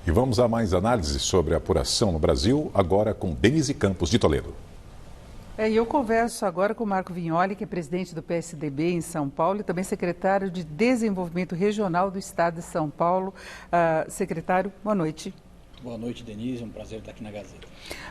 E vamos a mais análises sobre a apuração no Brasil, agora com Denise Campos de Toledo. E eu converso agora com o Marco Vignoli, que é presidente do PSDB em São Paulo e também secretário de Desenvolvimento Regional do Estado de São Paulo. Secretário, boa noite. Boa noite, Denise. É um prazer estar aqui na Gazeta.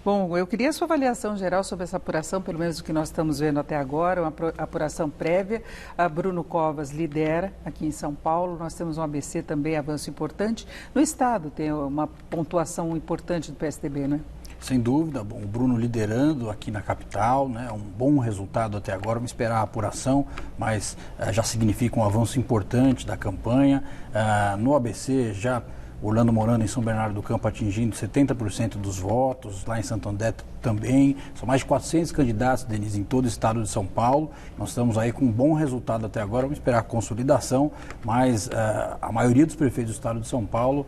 Bom, eu queria a sua avaliação geral sobre essa apuração, pelo menos o que nós estamos vendo até agora, uma apuração prévia. A Bruno Covas lidera aqui em São Paulo. Nós temos um ABC também, avanço importante. No Estado tem uma pontuação importante do PSDB, não é? Sem dúvida, bom, o Bruno liderando aqui na capital, né, um bom resultado até agora, vamos esperar a apuração, mas já significa um avanço importante da campanha. No ABC já Orlando Morano em São Bernardo do Campo atingindo 70% dos votos, lá em Santo André também. São mais de 400 candidatos, Denise, em todo o estado de São Paulo. Nós estamos aí com um bom resultado até agora, vamos esperar a consolidação, mas a maioria dos prefeitos do estado de São Paulo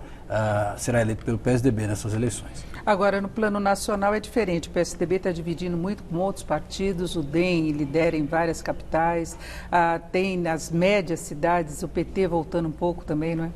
será eleito pelo PSDB nessas eleições. Agora, no plano nacional é diferente. O PSDB está dividindo muito com outros partidos. O DEM lidera em várias capitais. Tem nas médias cidades o PT voltando um pouco também, não é?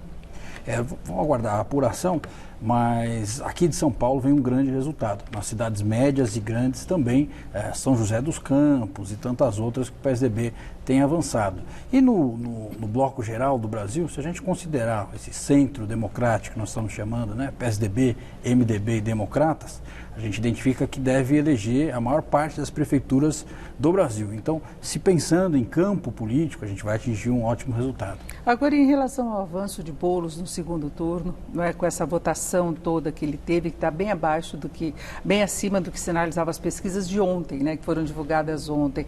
Vamos aguardar a apuração, mas aqui de São Paulo vem um grande resultado. Nas cidades médias e grandes também, São José dos Campos e tantas outras que o PSDB tem avançado. E no bloco geral do Brasil, se a gente considerar esse centro democrático que nós estamos chamando, né, PSDB, MDB e Democratas, a gente identifica que deve eleger a maior parte das prefeituras do Brasil. Então, se pensando em campo político, a gente vai atingir um ótimo resultado. Agora, em relação ao avanço de Boulos no segundo turno, não é, com essa votação toda que ele teve, que está bem abaixo do que, bem acima do que sinalizavam as pesquisas de ontem, né, que foram divulgadas ontem.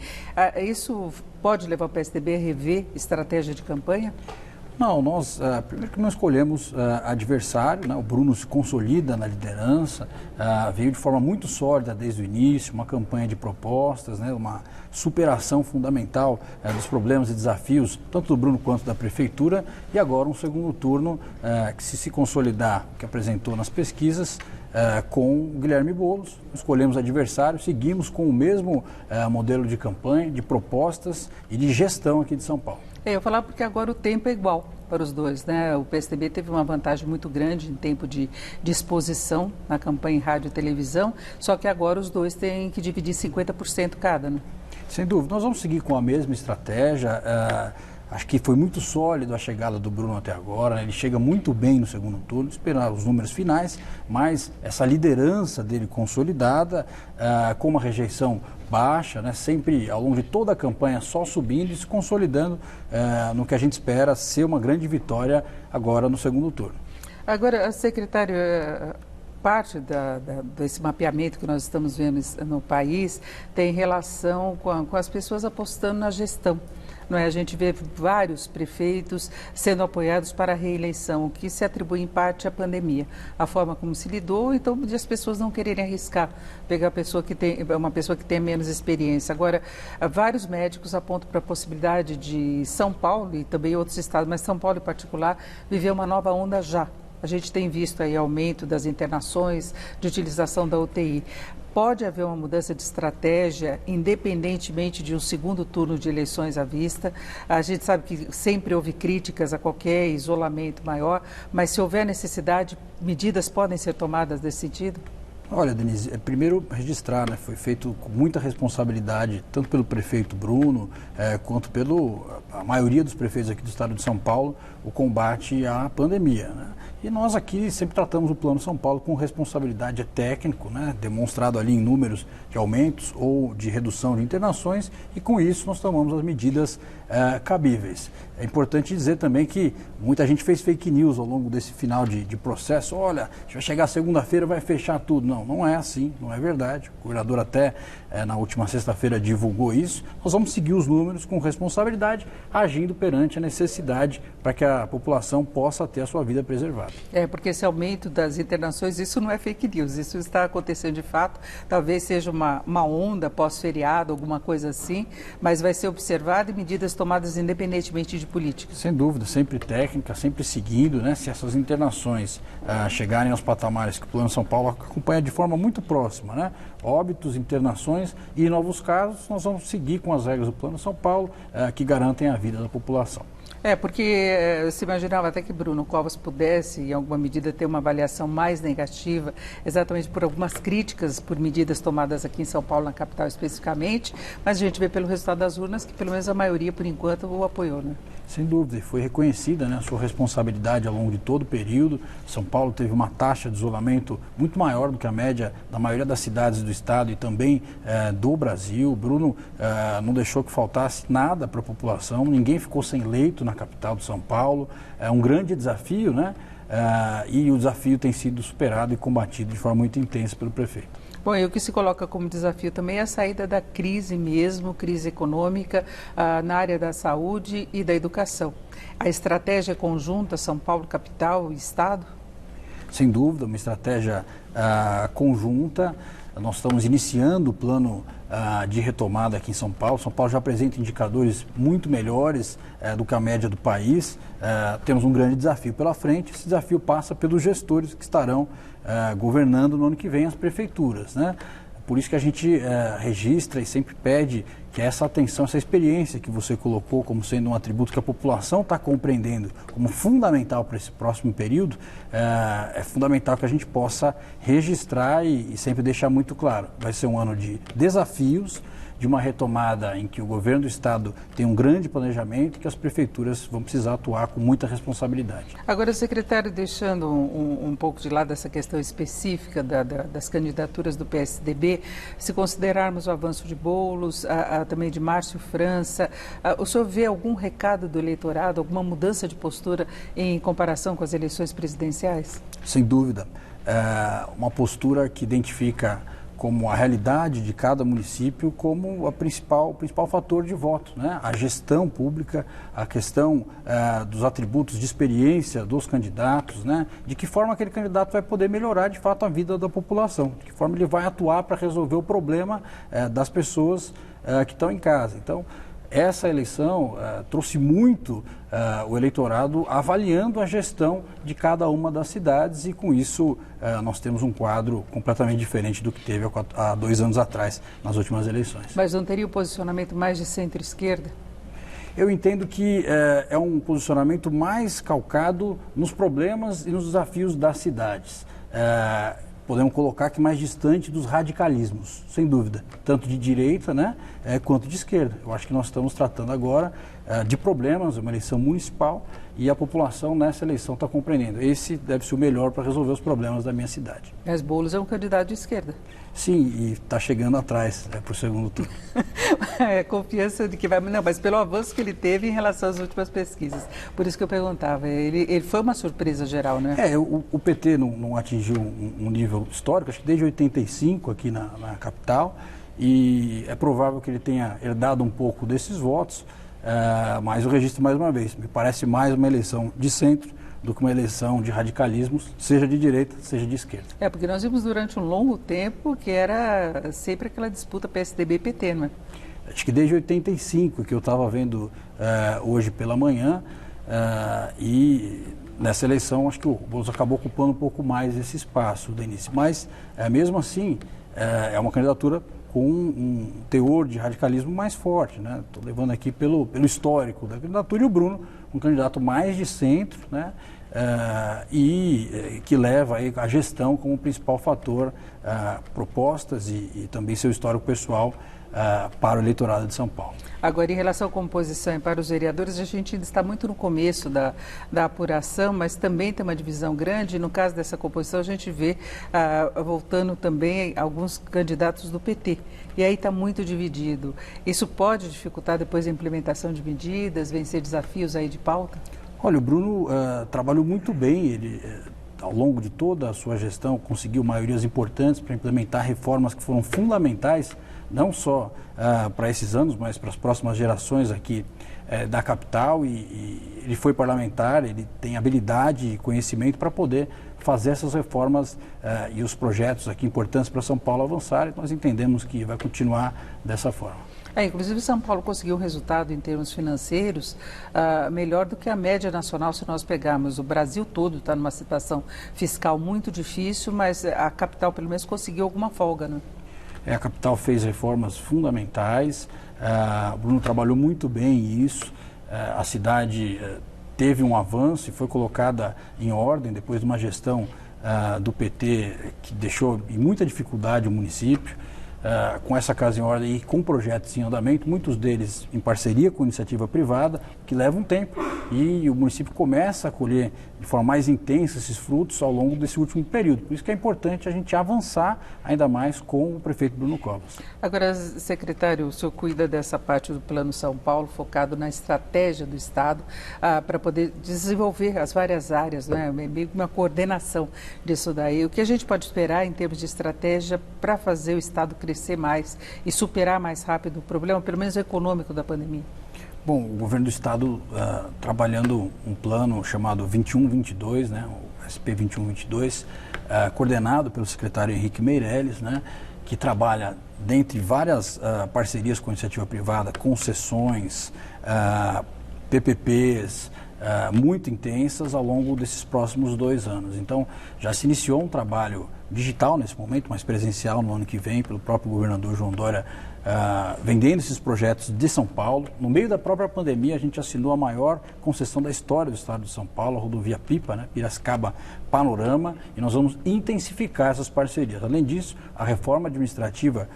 Isso pode levar o PSDB a rever estratégia de campanha? Não, primeiro que não escolhemos adversário, né? O Bruno se consolida na liderança, veio de forma muito sólida desde o início, uma campanha de propostas, né? Uma superação fundamental dos problemas e desafios, tanto do Bruno quanto da Prefeitura, e agora um segundo turno que se consolidar, que apresentou nas pesquisas, com o Guilherme Boulos, escolhemos adversário, seguimos com o mesmo modelo de campanha, de propostas e de gestão aqui de São Paulo. Eu falar porque agora o tempo é igual para os dois, né? O PSDB teve uma vantagem muito grande em tempo de exposição na campanha em rádio e televisão, só que agora os dois têm que dividir 50% cada, né? Sem dúvida, nós vamos seguir com a mesma estratégia. Acho que foi muito sólido a chegada do Bruno até agora, né? Ele chega muito bem no segundo turno, esperar os números finais, mas essa liderança dele consolidada, com uma rejeição baixa, né? Sempre ao longo de toda a campanha só subindo e se consolidando no que a gente espera ser uma grande vitória agora no segundo turno. Agora, secretário, parte desse mapeamento que nós estamos vendo no país tem relação com as pessoas apostando na gestão. Não é? A gente vê vários prefeitos sendo apoiados para a reeleição, o que se atribui em parte à pandemia. A forma como se lidou, então, de as pessoas não quererem arriscar, pegar uma pessoa que tem menos experiência. Agora, vários médicos apontam para a possibilidade de São Paulo e também outros estados, mas São Paulo em particular, viver uma nova onda já. A gente tem visto aí aumento das internações, de utilização da UTI. Pode haver uma mudança de estratégia, independentemente de um segundo turno de eleições à vista. A gente sabe que sempre houve críticas a qualquer isolamento maior, mas se houver necessidade, medidas podem ser tomadas nesse sentido? Olha, Denise, primeiro registrar, né, foi feito com muita responsabilidade, tanto pelo prefeito Bruno, quanto a maioria dos prefeitos aqui do estado de São Paulo, o combate à pandemia, né? E nós aqui sempre tratamos o Plano São Paulo com responsabilidade técnico, né, demonstrado ali em números de aumentos ou de redução de internações, e com isso nós tomamos as medidas cabíveis. É importante dizer também que muita gente fez fake news ao longo desse final de processo. Olha, vai chegar segunda-feira, vai fechar tudo. Não, não é assim, não é verdade. O governador até na última sexta-feira divulgou isso. Nós vamos seguir os números com responsabilidade, agindo perante a necessidade para que a população possa ter a sua vida preservada. Porque esse aumento das internações, isso não é fake news, isso está acontecendo de fato. Talvez seja uma onda pós-feriado, alguma coisa assim, mas vai ser observado e medidas tomadas independentemente de política. Sem dúvida, sempre técnica, sempre seguindo, né? Se essas internações chegarem aos patamares que o Plano São Paulo acompanha de forma muito próxima, né? Óbitos, internações e novos casos, nós vamos seguir com as regras do Plano São Paulo que garantem a vida da população. Porque se imaginava até que Bruno Covas pudesse, em alguma medida, ter uma avaliação mais negativa, exatamente por algumas críticas por medidas tomadas aqui em São Paulo, na capital especificamente, mas a gente vê pelo resultado das urnas que pelo menos a maioria, por enquanto, o apoiou, né? Sem dúvida, e foi reconhecida, né, a sua responsabilidade ao longo de todo o período. São Paulo teve uma taxa de isolamento muito maior do que a média da maioria das cidades do estado e também do Brasil. Bruno não deixou que faltasse nada para a população, ninguém ficou sem leito na capital de São Paulo. É um grande desafio, né? E o desafio tem sido superado e combatido de forma muito intensa pelo prefeito. Bom, e o que se coloca como desafio também é a saída da crise mesmo, crise econômica, na área da saúde e da educação. A estratégia conjunta São Paulo, capital e estado? Sem dúvida, uma estratégia conjunta. Nós estamos iniciando o plano de retomada aqui em São Paulo. São Paulo já apresenta indicadores muito melhores do que a média do país. Temos um grande desafio pela frente. Esse desafio passa pelos gestores que estarão governando no ano que vem as prefeituras, né? Por isso que a gente registra e sempre pede que essa atenção, essa experiência que você colocou como sendo um atributo que a população está compreendendo como fundamental para esse próximo período, é fundamental que a gente possa registrar e sempre deixar muito claro. Vai ser um ano de desafios, de uma retomada em que o governo do estado tem um grande planejamento e que as prefeituras vão precisar atuar com muita responsabilidade. Agora, secretário, deixando um pouco de lado essa questão específica das candidaturas do PSDB, se considerarmos o avanço de Boulos, também de Márcio França, o senhor vê algum recado do eleitorado, alguma mudança de postura em comparação com as eleições presidenciais? Sem dúvida. Uma postura que identifica como a realidade de cada município como o principal fator de voto, né? A gestão pública, a questão dos atributos de experiência dos candidatos, né? De que forma aquele candidato vai poder melhorar de fato a vida da população, de que forma ele vai atuar para resolver o problema das pessoas que estão em casa. Então, essa eleição trouxe muito o eleitorado avaliando a gestão de cada uma das cidades e com isso nós temos um quadro completamente diferente do que teve há 2 anos atrás, nas últimas eleições. Mas não teria o posicionamento mais de centro-esquerda? Eu entendo que é um posicionamento mais calcado nos problemas e nos desafios das cidades. Podemos colocar que mais distante dos radicalismos, sem dúvida, tanto de direita, né, quanto de esquerda. Eu acho que nós estamos tratando agora de problemas, uma eleição municipal, e a população nessa eleição está compreendendo. Esse deve ser o melhor para resolver os problemas da minha cidade. Mas Boulos é um candidato de esquerda. Sim, e está chegando atrás para o segundo turno. Confiança de que vai... Não, mas pelo avanço que ele teve em relação às últimas pesquisas. Por isso que eu perguntava. Ele foi uma surpresa geral, né? O PT não atingiu um nível histórico, acho que desde 85 aqui na capital, e é provável que ele tenha herdado um pouco desses votos, mas eu registro mais uma vez, me parece mais uma eleição de centro do que uma eleição de radicalismos, seja de direita, seja de esquerda. Porque nós vimos durante um longo tempo que era sempre aquela disputa PSDB e PT, não é? Acho que desde 85, que eu estava vendo hoje pela manhã, e nessa eleição acho que o Boulos acabou ocupando um pouco mais esse espaço, Denise. Mas, mesmo assim, é uma candidatura com um teor de radicalismo mais forte, né? Estou levando aqui pelo histórico da candidatura, e o Bruno, um candidato mais de centro, né? E que leva aí a gestão como principal fator, propostas e também seu histórico pessoal para o eleitorado de São Paulo. Agora, em relação à composição e para os vereadores, a gente ainda está muito no começo da apuração, mas também tem uma divisão grande. No caso dessa composição, a gente vê, voltando também, alguns candidatos do PT. E aí está muito dividido. Isso pode dificultar depois a implementação de medidas, vencer desafios aí de pauta? Olha, o Bruno trabalhou muito bem, ele ao longo de toda a sua gestão conseguiu maiorias importantes para implementar reformas que foram fundamentais, não só para esses anos, mas para as próximas gerações aqui da capital, e ele foi parlamentar, ele tem habilidade e conhecimento para poder fazer essas reformas e os projetos aqui importantes para São Paulo avançarem. Nós entendemos que vai continuar dessa forma. Inclusive, São Paulo conseguiu um resultado em termos financeiros melhor do que a média nacional, se nós pegarmos. O Brasil todo está numa situação fiscal muito difícil, mas a capital, pelo menos, conseguiu alguma folga, né? A capital fez reformas fundamentais, o Bruno trabalhou muito bem isso, a cidade teve um avanço e foi colocada em ordem depois de uma gestão do PT que deixou em muita dificuldade o município. Com essa casa em ordem e com projetos em andamento, muitos deles em parceria com iniciativa privada, que leva um tempo, e o município começa a colher de forma mais intensa esses frutos ao longo desse último período. Por isso que é importante a gente avançar ainda mais com o prefeito Bruno Covas. Agora, secretário, o senhor cuida dessa parte do Plano São Paulo, focado na estratégia do Estado, para poder desenvolver as várias áreas, né? Meio que uma coordenação disso daí. O que a gente pode esperar em termos de estratégia para fazer o Estado crescer mais e superar mais rápido o problema, pelo menos econômico, da pandemia? Bom, o governo do Estado trabalhando um plano chamado 21-22, né, o SP 21-22, coordenado pelo secretário Henrique Meirelles, né, que trabalha dentre várias parcerias com a iniciativa privada, concessões, PPPs, muito intensas ao longo desses próximos 2 anos. Então, já se iniciou um trabalho digital nesse momento, mas presencial no ano que vem, pelo próprio governador João Dória, vendendo esses projetos de São Paulo. No meio da própria pandemia, a gente assinou a maior concessão da história do estado de São Paulo, a rodovia Pipa, né, Piracicaba Panorama, e nós vamos intensificar essas parcerias. Além disso, a reforma administrativa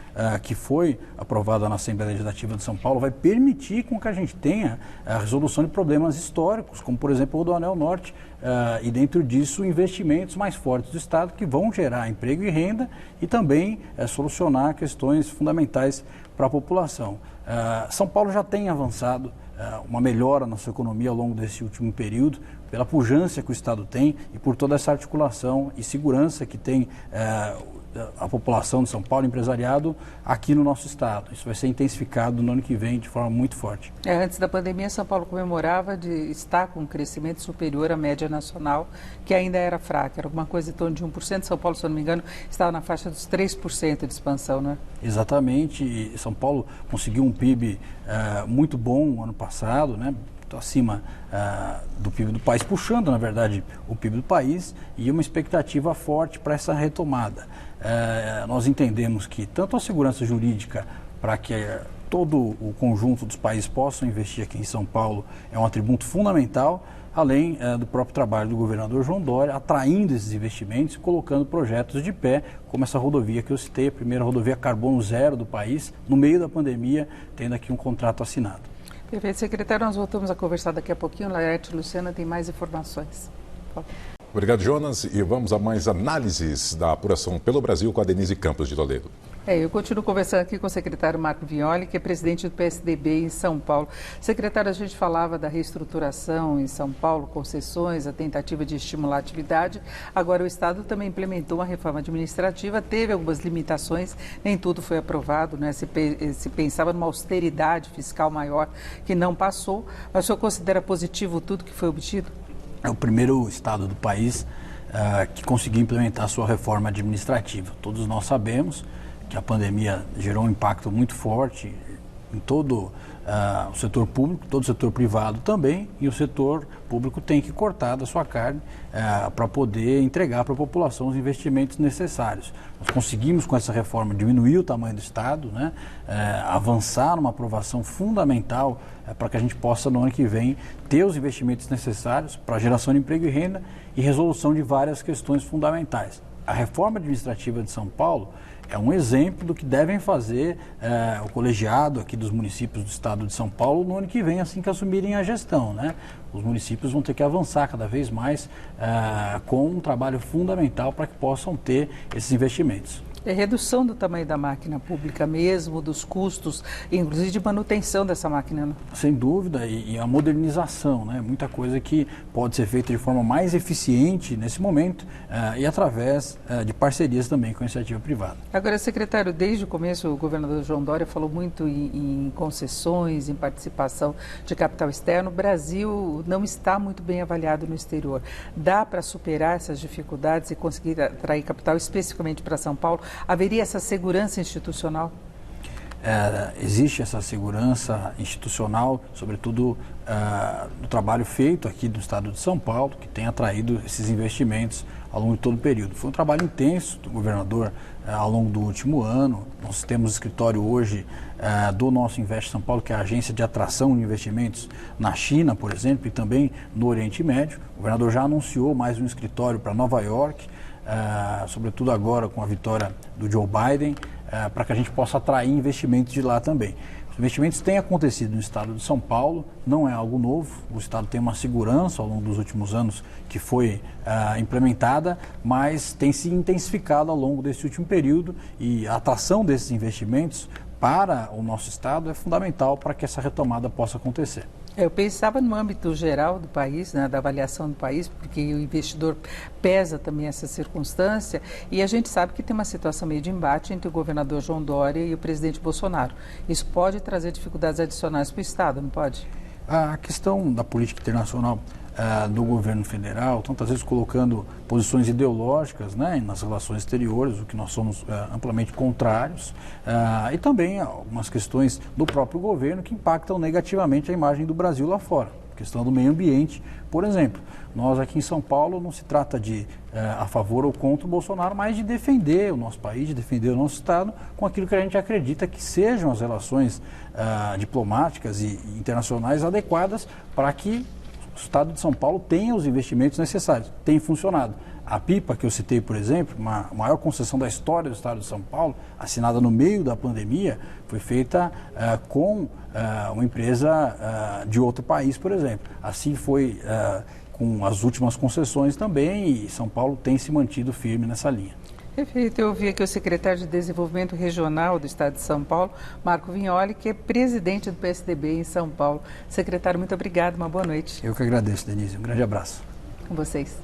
que foi aprovada na Assembleia Legislativa de São Paulo vai permitir com que a gente tenha a resolução de problemas históricos, como por exemplo o do Anel Norte, e dentro disso investimentos mais fortes do Estado que vão gerar emprego e renda e também solucionar questões fundamentais para a população. São Paulo já tem avançado uma melhora na sua economia ao longo desse último período, pela pujança que o Estado tem e por toda essa articulação e segurança que tem a população de São Paulo, empresariado, aqui no nosso estado. Isso vai ser intensificado no ano que vem de forma muito forte. Antes da pandemia, São Paulo comemorava de estar com um crescimento superior à média nacional, que ainda era fraca, era alguma coisa em torno de 1%. São Paulo, se eu não me engano, estava na faixa dos 3% de expansão, né? Exatamente. E São Paulo conseguiu um PIB muito bom ano passado, né? Acima do PIB do país, puxando, na verdade, o PIB do país, e uma expectativa forte para essa retomada. Nós entendemos que tanto a segurança jurídica para que todo o conjunto dos países possam investir aqui em São Paulo é um atributo fundamental, além do próprio trabalho do governador João Dória, atraindo esses investimentos e colocando projetos de pé, como essa rodovia que eu citei, a primeira rodovia carbono zero do país, no meio da pandemia, tendo aqui um contrato assinado. Perfeito, secretário. Nós voltamos a conversar daqui a pouquinho. Laerte e Luciana tem mais informações. Obrigado, Jonas. E vamos a mais análises da apuração pelo Brasil com a Denise Campos de Toledo. Eu continuo conversando aqui com o secretário Marco Vignoli, que é presidente do PSDB em São Paulo. Secretário, a gente falava da reestruturação em São Paulo, concessões, a tentativa de estimular a atividade. Agora, o Estado também implementou uma reforma administrativa, teve algumas limitações, nem tudo foi aprovado, né? Se pensava numa austeridade fiscal maior que não passou. Mas o senhor considera positivo tudo que foi obtido? É o primeiro estado do país que conseguiu implementar a sua reforma administrativa. Todos nós sabemos que a pandemia gerou um impacto muito forte em todo o setor público, todo o setor privado também, e o setor público tem que cortar da sua carne para poder entregar para a população os investimentos necessários. Nós conseguimos com essa reforma diminuir o tamanho do Estado, né, avançar numa aprovação fundamental para que a gente possa no ano que vem ter os investimentos necessários para a geração de emprego e renda e resolução de várias questões fundamentais. A reforma administrativa de São Paulo é um exemplo do que devem fazer o colegiado aqui dos municípios do estado de São Paulo no ano que vem, assim que assumirem a gestão, né? Os municípios vão ter que avançar cada vez mais com um trabalho fundamental para que possam ter esses investimentos. É redução do tamanho da máquina pública mesmo, dos custos, inclusive de manutenção dessa máquina, né? Sem dúvida, e a modernização, né? Muita coisa que pode ser feita de forma mais eficiente nesse momento e através de parcerias também com a iniciativa privada. Agora, secretário, desde o começo o governador João Dória falou muito em concessões, em participação de capital externo. O Brasil não está muito bem avaliado no exterior. Dá para superar essas dificuldades e conseguir atrair capital especificamente para São Paulo? Haveria essa segurança institucional? existe essa segurança institucional, sobretudo no trabalho feito aqui do Estado de São Paulo, que tem atraído esses investimentos ao longo de todo o período. Foi um trabalho intenso do governador ao longo do último ano. Nós temos escritório hoje do nosso Invest São Paulo, que é a agência de atração de investimentos na China, por exemplo, e também no Oriente Médio. O governador já anunciou mais um escritório para Nova York, sobretudo agora com a vitória do Joe Biden, para que a gente possa atrair investimentos de lá também. Os investimentos têm acontecido no estado de São Paulo, não é algo novo, o estado tem uma segurança ao longo dos últimos anos que foi implementada, mas tem se intensificado ao longo desse último período e a atração desses investimentos para o nosso estado é fundamental para que essa retomada possa acontecer. Eu pensava no âmbito geral do país, né, da avaliação do país, porque o investidor pesa também essa circunstância, e a gente sabe que tem uma situação meio de embate entre o governador João Dória e o presidente Bolsonaro. Isso pode trazer dificuldades adicionais para o Estado, não pode? A questão da política internacional do governo federal, tantas vezes colocando posições ideológicas, né, nas relações exteriores, o que nós somos amplamente contrários, e também algumas questões do próprio governo que impactam negativamente a imagem do Brasil lá fora. A questão do meio ambiente, por exemplo. Nós aqui em São Paulo não se trata de a favor ou contra o Bolsonaro, mas de defender o nosso país, de defender o nosso Estado com aquilo que a gente acredita que sejam as relações diplomáticas e internacionais adequadas para que o Estado de São Paulo tenha os investimentos necessários. Tem funcionado. A Pipa, que eu citei, por exemplo, a maior concessão da história do Estado de São Paulo, assinada no meio da pandemia, foi feita com uma empresa de outro país, por exemplo. Assim foi com as últimas concessões também, e São Paulo tem se mantido firme nessa linha. Perfeito. Eu ouvi aqui o secretário de Desenvolvimento Regional do Estado de São Paulo, Marco Vignoli, que é presidente do PSDB em São Paulo. Secretário, muito obrigado, uma boa noite. Eu que agradeço, Denise. Um grande abraço. Com vocês.